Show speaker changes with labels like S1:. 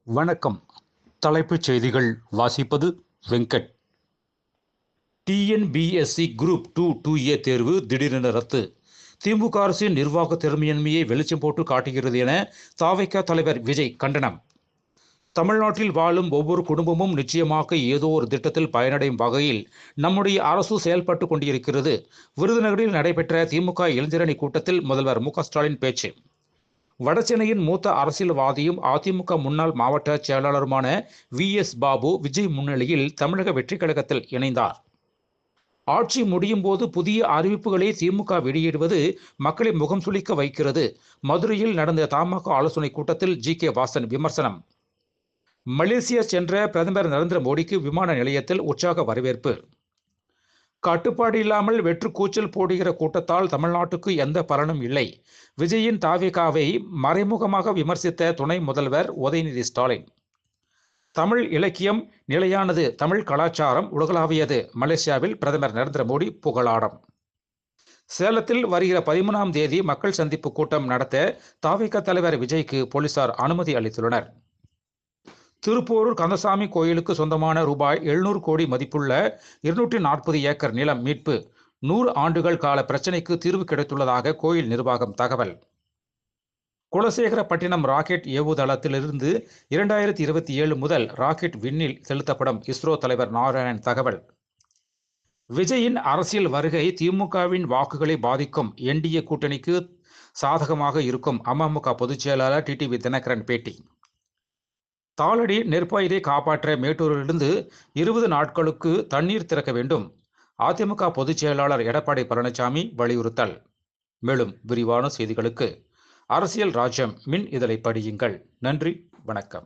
S1: வணக்கம். தலைப்புச் செய்திகள் வாசிப்பது வெங்கட். டிஎன்பிஎஸ்சி குரூப் 2 தேர்வு திடீரென ரத்து. திமுக அரசின் நிர்வாக திறமையின்மையை வெளிச்சம் போட்டு காட்டுகிறது என தாவைக்கா தலைவர் விஜய் கண்டனம். தமிழ்நாட்டில் வாழும் ஒவ்வொரு குடும்பமும் நிச்சயமாக ஏதோ ஒரு திட்டத்தில் பயனடையும் வகையில் நம்முடைய அரசு செயல்பட்டு கொண்டிருக்கிறது. விருதுநகரில் நடைபெற்ற திமுக இளைஞரணி கூட்டத்தில் முதல்வர் மு.க.ஸ்டாலின் பேச்சு. வடசென்னையின் மூத்த அரசியல்வாதியும் அதிமுக முன்னாள் மாவட்ட செயலாளருமான வி.எஸ். பாபு விஜய் முன்னிலையில் தமிழக வெற்றிக் கழகத்தில் இணைந்தார். ஆட்சி முடியும் போது புதிய அறிவிப்புகளை திமுக வெளியிடுவது மக்களை முகம் சுளிக்க வைக்கிறது. மதுரையில் நடந்த தமாக ஆலோசனை கூட்டத்தில் ஜி.கே. வாசன் விமர்சனம். மலேசியா சென்ற பிரதமர் நரேந்திர மோடிக்கு விமான நிலையத்தில் உற்சாக வரவேற்பு. கட்டுப்பாடு இல்லாமல் வெற்று கூச்சல் போடுகிற கூட்டத்தால் தமிழ்நாட்டுக்கு எந்த பலனும் இல்லை. விஜயின் தாவேகாவை மறைமுகமாக விமர்சித்த துணை முதல்வர் உதயநிதி ஸ்டாலின். தமிழ் இலக்கியம் நிலையானது, தமிழ் கலாச்சாரம் உலகளாவியது. மலேசியாவில் பிரதமர் நரேந்திர மோடி புகழாரம். சேலத்தில் வருகிற 13ஆம் தேதி மக்கள் சந்திப்பு கூட்டம் நடத்த தாவேகா தலைவர் விஜய்க்கு போலீசார் அனுமதி அளித்துள்ளனர். திருப்போரூர் கந்தசாமி கோயிலுக்கு சொந்தமான ரூபாய் 700 கோடி மதிப்புள்ள 240 ஏக்கர் நிலம் மீட்பு. 100 ஆண்டுகள் கால பிரச்சினைக்கு தீர்வு கிடைத்துள்ளதாக கோயில் நிர்வாகம் தகவல். குலசேகரப்பட்டினம் ராக்கெட் ஏவுதளத்திலிருந்து 2027 முதல் ராக்கெட் விண்ணில் செலுத்தப்படும் இஸ்ரோ தலைவர் நாராயணன் தகவல். விஜயின் அரசியல் வருகை திமுகவின் வாக்குகளை பாதிக்கும், என்டிஏ கூட்டணிக்கு சாதகமாக இருக்கும். அமமுக பொதுச் செயலாளர் டிடிவி தினகரன் பேட்டி. தாளடி நெற்பயிரை காப்பாற்ற மேட்டூரிலிருந்து 20 நாட்களுக்கு தண்ணீர் திறக்க வேண்டும். அதிமுக பொதுச் செயலாளர் எடப்பாடி பழனிசாமி வலியுறுத்தல். மேலும் விரிவான செய்திகளுக்கு அரசியல் ராஜ்யம் மின் இதழை படியுங்கள். நன்றி, வணக்கம்.